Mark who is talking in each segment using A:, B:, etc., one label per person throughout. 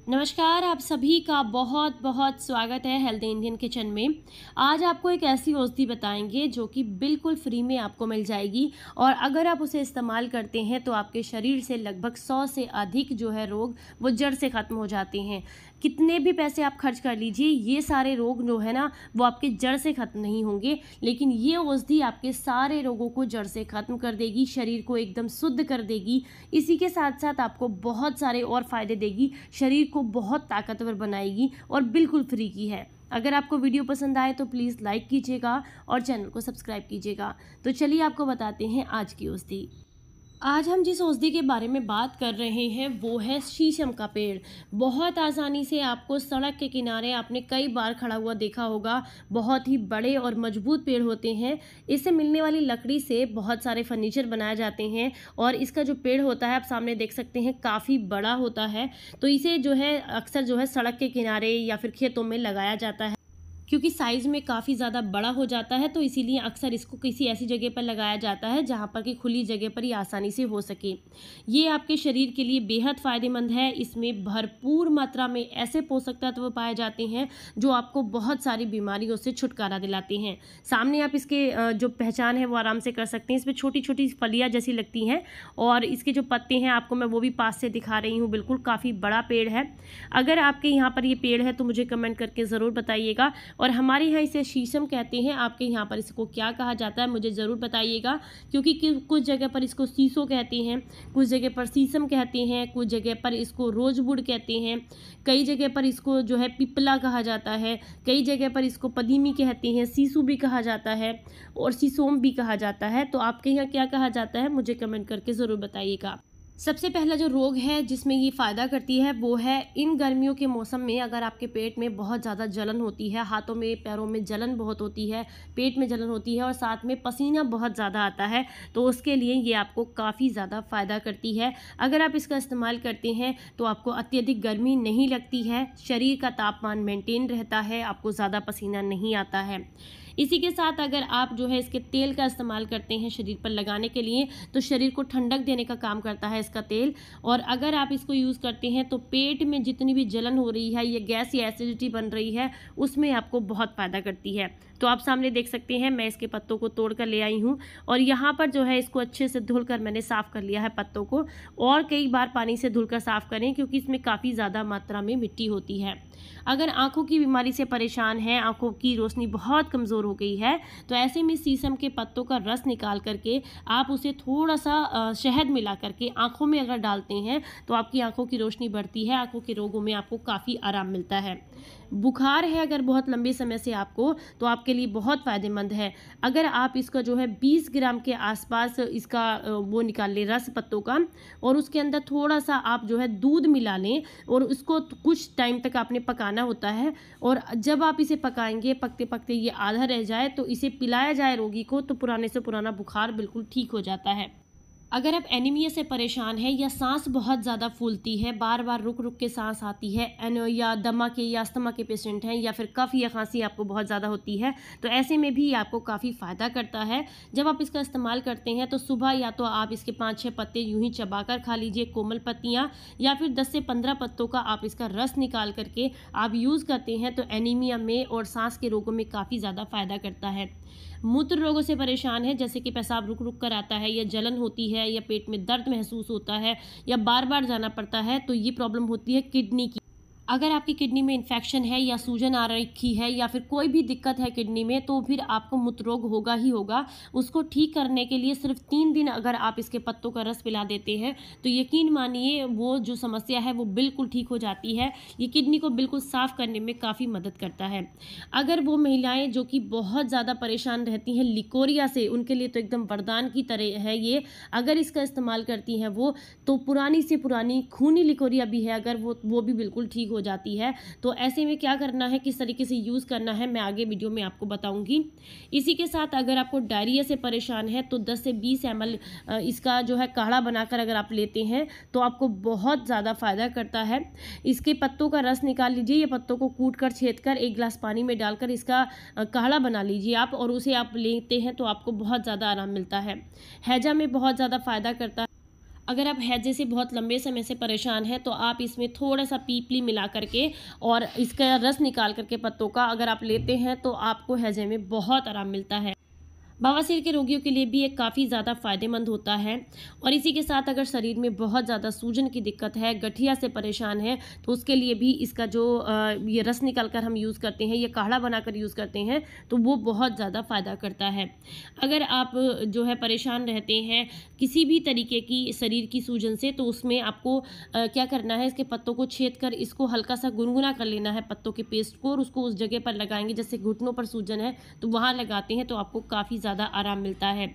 A: नमस्कार, आप सभी का बहुत बहुत स्वागत है हेल्दी इंडियन किचन में। आज आपको एक ऐसी औषधि बताएंगे जो कि बिल्कुल फ्री में आपको मिल जाएगी और अगर आप उसे इस्तेमाल करते हैं तो आपके शरीर से लगभग 100 से अधिक जो है रोग वो जड़ से ख़त्म हो जाते हैं। कितने भी पैसे आप खर्च कर लीजिए, ये सारे रोग जो है ना वो आपके जड़ से ख़त्म नहीं होंगे, लेकिन ये औषधि आपके सारे रोगों को जड़ से ख़त्म कर देगी, शरीर को एकदम शुद्ध कर देगी। इसी के साथ साथ आपको बहुत सारे और फ़ायदे देगी, शरीर को बहुत ताकतवर बनाएगी और बिल्कुल फ्री की है। अगर आपको वीडियो पसंद आए तो प्लीज़ लाइक कीजिएगा और चैनल को सब्सक्राइब कीजिएगा। तो चलिए आपको बताते हैं आज की औषधि। आज हम जिस औषधि के बारे में बात कर रहे हैं वो है शीशम का पेड़। बहुत आसानी से आपको सड़क के किनारे आपने कई बार खड़ा हुआ देखा होगा। बहुत ही बड़े और मजबूत पेड़ होते हैं। इससे मिलने वाली लकड़ी से बहुत सारे फर्नीचर बनाए जाते हैं और इसका जो पेड़ होता है आप सामने देख सकते हैं काफ़ी बड़ा होता है। तो इसे जो है अक्सर जो है सड़क के किनारे या फिर खेतों में लगाया जाता है, क्योंकि साइज़ में काफ़ी ज़्यादा बड़ा हो जाता है। तो इसीलिए अक्सर इसको किसी ऐसी जगह पर लगाया जाता है जहाँ पर कि खुली जगह पर ही आसानी से हो सके। ये आपके शरीर के लिए बेहद फ़ायदेमंद है। इसमें भरपूर मात्रा में ऐसे पोषक तत्व पाए जाते हैं जो आपको बहुत सारी बीमारियों से छुटकारा दिलाते हैं। सामने आप इसके जो पहचान है वो आराम से कर सकते हैं। इसमें छोटी छोटी फलियाँ जैसी लगती हैं और इसके जो पत्ते हैं आपको मैं वो भी पास से दिखा रही हूँ। बिल्कुल काफ़ी बड़ा पेड़ है। अगर आपके यहाँ पर ये पेड़ है तो मुझे कमेंट करके ज़रूर बताइएगा। और हमारे यहाँ इसे शीशम कहते हैं, आपके यहाँ पर इसको क्या कहा जाता है मुझे ज़रूर बताइएगा, क्योंकि कुछ जगह पर इसको शीशो कहते हैं, कुछ जगह पर शीशम कहते हैं, कुछ जगह पर इसको रोजवुड कहते हैं, कई जगह पर इसको जो है पिपला कहा जाता है, कई जगह पर इसको पदीमी कहते हैं, सीसू भी कहा जाता है और सीसोम भी कहा जाता है। तो आपके यहाँ क्या कहा जाता है मुझे कमेंट करके ज़रूर बताइएगा। सबसे पहला जो रोग है जिसमें ये फ़ायदा करती है वो है इन गर्मियों के मौसम में अगर आपके पेट में बहुत ज़्यादा जलन होती है, हाथों में पैरों में जलन बहुत होती है, पेट में जलन होती है और साथ में पसीना बहुत ज़्यादा आता है, तो उसके लिए ये आपको काफ़ी ज़्यादा फ़ायदा करती है। अगर आप इसका इस्तेमाल करते हैं तो आपको अत्यधिक गर्मी नहीं लगती है, शरीर का तापमान मेंटेन रहता है, आपको ज़्यादा पसीना नहीं आता है। इसी के साथ अगर आप जो है इसके तेल का इस्तेमाल करते हैं शरीर पर लगाने के लिए तो शरीर को ठंडक देने का काम करता है इसका तेल। और अगर आप इसको यूज़ करते हैं तो पेट में जितनी भी जलन हो रही है या गैस या एसिडिटी बन रही है उसमें आपको बहुत फ़ायदा करती है। तो आप सामने देख सकते हैं मैं इसके पत्तों को तोड़ कर ले आई हूँ और यहाँ पर जो है इसको अच्छे से धुलकर मैंने साफ़ कर लिया है पत्तों को, और कई बार पानी से धुलकर साफ़ करें क्योंकि इसमें काफ़ी ज़्यादा मात्रा में मिट्टी होती है। अगर आंखों की बीमारी से परेशान है, आंखों की रोशनी बहुत कमज़ोर हो गई है, तो ऐसे में शीशम के पत्तों का रस निकाल करके आप उसे थोड़ा सा शहद मिला करके आंखों में अगर डालते हैं तो आपकी आंखों की रोशनी बढ़ती है, आंखों के रोगों में आपको काफ़ी आराम मिलता है। बुखार है अगर बहुत लंबे समय से आपको, तो आपके लिए बहुत फ़ायदेमंद है। अगर आप इसका जो है 20 ग्राम के आसपास इसका वो निकाल लें रस पत्तों का, और उसके अंदर थोड़ा सा आप जो है दूध मिला लें और उसको कुछ टाइम तक आपने पकाना होता है। और जब आप इसे पकाएंगे पकते पकते ये आधा रह जाए तो इसे पिलाया जाए रोगी को, तो पुराने से पुराना बुखार बिल्कुल ठीक हो जाता है। अगर आप एनीमिया से परेशान हैं या सांस बहुत ज़्यादा फूलती है, बार बार रुक रुक के सांस आती है, या दमा के या अस्थमा के पेशेंट हैं या फिर कफ या खांसी आपको बहुत ज़्यादा होती है, तो ऐसे में भी आपको काफ़ी फ़ायदा करता है। जब आप इसका इस्तेमाल करते हैं तो सुबह या तो आप इसके 5-6 पत्ते यूं ही चबाकर खा लीजिए, कोमल पत्तियाँ, या फिर 10 से 15 पत्तों का आप इसका रस निकाल करके आप यूज़ करते हैं तो एनीमिया में और सांस के रोगों में काफ़ी ज़्यादा फ़ायदा करता है। मूत्र रोगों से परेशान है, जैसे कि पेशाब रुक रुक कर आता है या जलन होती है या पेट में दर्द महसूस होता है या बार बार जाना पड़ता है, तो ये प्रॉब्लम होती है किडनी की। अगर आपकी किडनी में इन्फेक्शन है या सूजन आ रखी है या फिर कोई भी दिक्कत है किडनी में, तो फिर आपको मूत्र रोग होगा ही होगा। उसको ठीक करने के लिए सिर्फ 3 दिन अगर आप इसके पत्तों का रस पिला देते हैं तो यकीन मानिए वो जो समस्या है वो बिल्कुल ठीक हो जाती है। ये किडनी को बिल्कुल साफ़ करने में काफ़ी मदद करता है। अगर वो महिलाएं जो कि बहुत ज़्यादा परेशान रहती हैं लिकोरिया से, उनके लिए तो एकदम वरदान की तरह है ये। अगर इसका इस्तेमाल करती हैं वो, तो पुरानी से पुरानी खूनी लिकोरिया भी है अगर वो भी बिल्कुल ठीक हो जाती है। तो ऐसे में क्या करना है, किस तरीके से यूज़ करना है, मैं आगे वीडियो में आपको बताऊंगी। इसी के साथ अगर आपको डायरिया से परेशान है तो 10 से 20 ml इसका जो है काढ़ा बनाकर अगर आप लेते हैं तो आपको बहुत ज़्यादा फ़ायदा करता है। इसके पत्तों का रस निकाल लीजिए, ये पत्तों को कूट कर छेद कर 1 गिलास पानी में डालकर इसका काढ़ा बना लीजिए आप, और उसे आप लेते हैं तो आपको बहुत ज़्यादा आराम मिलता है। हैजा में बहुत ज़्यादा फ़ायदा करता है। अगर आप हैजे से बहुत लंबे समय से परेशान हैं तो आप इसमें थोड़ा-सा पीपली मिला करके और इसका रस निकाल करके पत्तों का अगर आप लेते हैं तो आपको हैजे में बहुत आराम मिलता है। बवासीर के रोगियों के लिए भी ये काफ़ी ज़्यादा फ़ायदेमंद होता है। और इसी के साथ अगर शरीर में बहुत ज़्यादा सूजन की दिक्कत है, गठिया से परेशान है, तो उसके लिए भी इसका जो ये रस निकाल कर हम यूज़ करते हैं, ये काढ़ा बनाकर यूज़ करते हैं, तो वो बहुत ज़्यादा फ़ायदा करता है। अगर आप जो है परेशान रहते हैं किसी भी तरीके की शरीर की सूजन से, तो उसमें आपको क्या करना है, इसके पत्तों को छेद कर इसको हल्का सा गुनगुना कर लेना है पत्तों के पेस्ट को, और उसको उस जगह पर लगाएंगे। जैसे घुटनों पर सूजन है तो वहाँ लगाते हैं तो आपको काफ़ी ज़्यादा आराम मिलता है।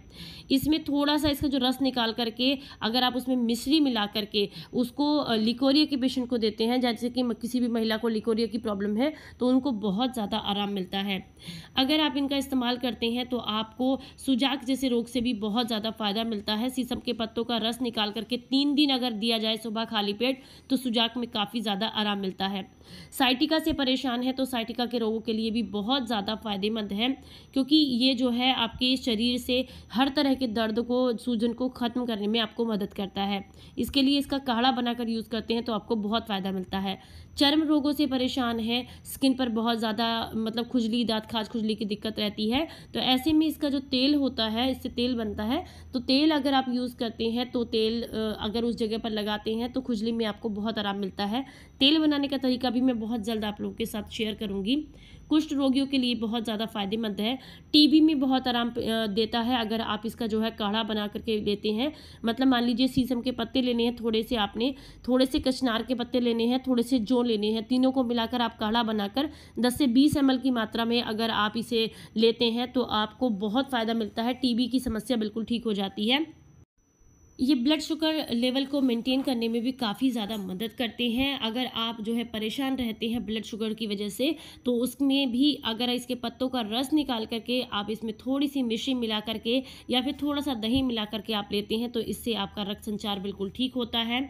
A: इसमें थोड़ा सा इसका जो रस निकाल करके अगर आप उसमें मिश्री मिला करके उसको लिकोरिया के पेशेंट को देते हैं, जैसे कि किसी भी महिला को लिकोरिया की प्रॉब्लम है, तो उनको बहुत ज़्यादा आराम मिलता है। अगर आप इनका इस्तेमाल करते हैं तो आपको सुजाक जैसे रोग से भी बहुत ज़्यादा फ़ायदा मिलता है। शीशम के पत्तों का रस निकाल करके 3 दिन अगर दिया जाए सुबह खाली पेट, तो सुजाक में काफ़ी ज़्यादा आराम मिलता है। साइटिका से परेशान है तो साइटिका के रोगों के लिए भी बहुत ज़्यादा फ़ायदेमंद है, क्योंकि ये जो है आपके शरीर से हर तरह के दर्द को, सूजन को ख़त्म करने में आपको मदद करता है। इसके लिए इसका काढ़ा बनाकर यूज़ करते हैं तो आपको बहुत फ़ायदा मिलता है। चर्म रोगों से परेशान है, स्किन पर बहुत ज़्यादा मतलब खुजली, दाँत खाज खुजली की दिक्कत रहती है, तो ऐसे में इसका जो तेल होता है, इससे तेल बनता है, तो तेल अगर आप यूज़ करते हैं तो तेल अगर उस जगह पर लगाते हैं तो खुजली में आपको बहुत आराम मिलता है। तेल बनाने का तरीका भी मैं बहुत जल्द आप लोगों के साथ शेयर करूँगी। कुष्ठ रोगियों के लिए बहुत ज़्यादा फ़ायदेमंद है। टीबी में बहुत आराम देता है अगर आप इसका जो है काढ़ा बना करके लेते हैं। मतलब मान लीजिए शीशम के पत्ते लेने हैं थोड़े से, आपने थोड़े से कचनार के पत्ते लेने हैं, थोड़े से जौ लेने हैं, तीनों को मिलाकर आप काढ़ा बनाकर 10 से 20 ml की मात्रा में अगर आप इसे लेते हैं तो आपको बहुत फ़ायदा मिलता है। टीबी की समस्या बिल्कुल ठीक हो जाती है। ये ब्लड शुगर लेवल को मेंटेन करने में भी काफ़ी ज़्यादा मदद करते हैं। अगर आप जो है परेशान रहते हैं ब्लड शुगर की वजह से, तो उसमें भी अगर इसके पत्तों का रस निकाल करके आप इसमें थोड़ी सी मिश्री मिला करके या फिर थोड़ा सा दही मिला करके आप लेते हैं तो इससे आपका रक्त संचार बिल्कुल ठीक होता है।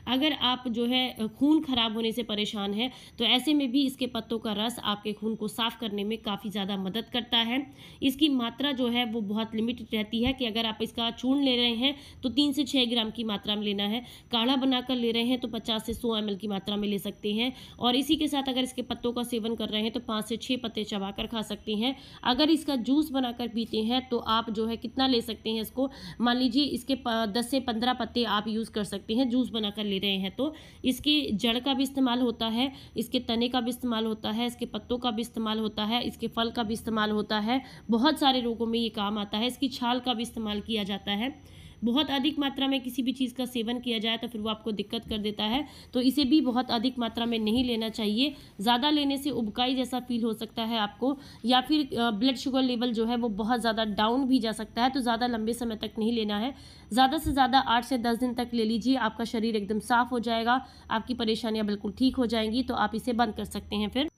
A: अगर आप जो है खून खराब होने से परेशान हैं तो ऐसे में भी इसके पत्तों का रस आपके खून को साफ़ करने में काफ़ी ज़्यादा मदद करता है। इसकी मात्रा जो है वो बहुत लिमिटेड रहती है कि अगर आप इसका चूर्ण ले रहे हैं तो 3 से 6 ग्राम की मात्रा में लेना है। काढ़ा बनाकर ले रहे हैं तो 50 से 100 ml की मात्रा में ले सकते हैं। और इसी के साथ अगर इसके पत्तों का सेवन कर रहे हैं तो 5 से 6 पत्ते चबाकर खा सकते हैं। अगर इसका जूस बनाकर पीते हैं तो आप जो है कितना ले सकते हैं इसको, मान लीजिए इसके 10 से 15 पत्ते आप यूज़ कर सकते हैं जूस बनाकर ले रहे हैं तो। इसकी जड़ का भी इस्तेमाल होता है, इसके तने का भी इस्तेमाल होता है, इसके पत्तों का भी इस्तेमाल होता है, इसके फल का भी इस्तेमाल होता है। बहुत सारे रोगों में ये काम आता है। इसकी छाल का भी इस्तेमाल किया जाता है। बहुत अधिक मात्रा में किसी भी चीज़ का सेवन किया जाए तो फिर वो आपको दिक्कत कर देता है, तो इसे भी बहुत अधिक मात्रा में नहीं लेना चाहिए। ज़्यादा लेने से उबकाई जैसा फील हो सकता है आपको, या फिर ब्लड शुगर लेवल जो है वो बहुत ज़्यादा डाउन भी जा सकता है, तो ज़्यादा लंबे समय तक नहीं लेना है। ज़्यादा से ज़्यादा 8 से 10 दिन तक ले लीजिए, आपका शरीर एकदम साफ़ हो जाएगा, आपकी परेशानियाँ बिल्कुल ठीक हो जाएंगी, तो आप इसे बंद कर सकते हैं। फिर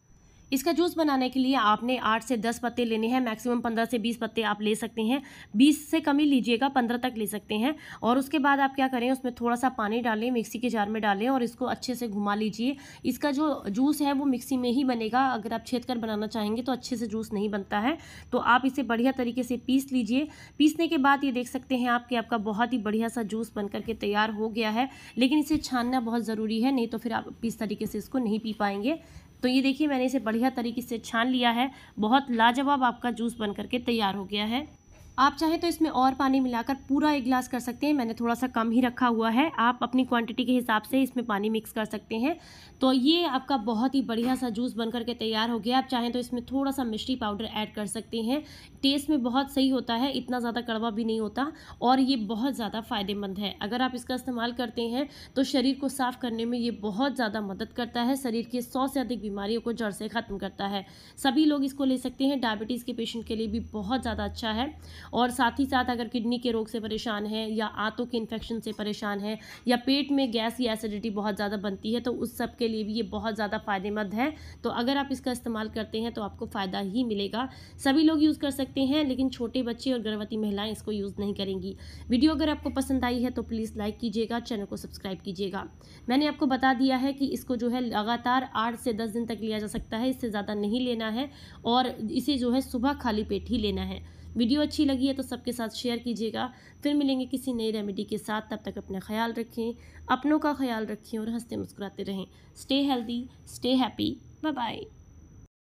A: इसका जूस बनाने के लिए आपने 8 से 10 पत्ते लेने हैं, मैक्सिमम 15 से 20 पत्ते आप ले सकते हैं। 20 से कम ही लीजिएगा, 15 तक ले सकते हैं। और उसके बाद आप क्या करें, उसमें थोड़ा सा पानी डालें, मिक्सी के जार में डालें और इसको अच्छे से घुमा लीजिए। इसका जो जूस है वो मिक्सी में ही बनेगा, अगर आप छेद कर बनाना चाहेंगे तो अच्छे से जूस नहीं बनता है। तो आप इसे बढ़िया तरीके से पीस लीजिए। पीसने के बाद ये देख सकते हैं आप कि आपका बहुत ही बढ़िया सा जूस बन करके तैयार हो गया है। लेकिन इसे छानना बहुत ज़रूरी है, नहीं तो फिर आप इस तरीके से इसको नहीं पी पाएंगे। तो ये देखिए मैंने इसे बढ़िया तरीके से छान लिया है। बहुत लाजवाब आपका जूस बन करके तैयार हो गया है। आप चाहें तो इसमें और पानी मिलाकर पूरा 1 गिलास कर सकते हैं, मैंने थोड़ा सा कम ही रखा हुआ है। आप अपनी क्वांटिटी के हिसाब से इसमें पानी मिक्स कर सकते हैं। तो ये आपका बहुत ही बढ़िया सा जूस बन करके तैयार हो गया। आप चाहें तो इसमें थोड़ा सा मिश्री पाउडर ऐड कर सकते हैं, टेस्ट में बहुत सही होता है, इतना ज़्यादा कड़वा भी नहीं होता और ये बहुत ज़्यादा फ़ायदेमंद है। अगर आप इसका इस्तेमाल करते हैं तो शरीर को साफ़ करने में ये बहुत ज़्यादा मदद करता है। शरीर के 100 से अधिक बीमारियों को जड़ से ख़त्म करता है। सभी लोग इसको ले सकते हैं। डायबिटीज़ के पेशेंट के लिए भी बहुत ज़्यादा अच्छा है। और साथ ही साथ अगर किडनी के रोग से परेशान है या आंतों के इन्फेक्शन से परेशान है या पेट में गैस या एसिडिटी बहुत ज़्यादा बनती है, तो उस सब के लिए भी ये बहुत ज़्यादा फ़ायदेमंद है। तो अगर आप इसका इस्तेमाल करते हैं तो आपको फ़ायदा ही मिलेगा। सभी लोग यूज़ कर सकते हैं, लेकिन छोटे बच्चे और गर्भवती महिलाएं इसको यूज़ नहीं करेंगी। वीडियो अगर आपको पसंद आई है तो प्लीज़ लाइक कीजिएगा, चैनल को सब्सक्राइब कीजिएगा। मैंने आपको बता दिया है कि इसको जो है लगातार 8 से 10 दिन तक लिया जा सकता है, इससे ज़्यादा नहीं लेना है और इसे जो है सुबह खाली पेट ही लेना है। वीडियो अच्छी लगी है तो सबके साथ शेयर कीजिएगा। फिर मिलेंगे किसी नई रेमेडी के साथ, तब तक अपना ख्याल रखें, अपनों का ख्याल रखें और हंसते मुस्कुराते रहें। Stay healthy, stay happy, bye bye.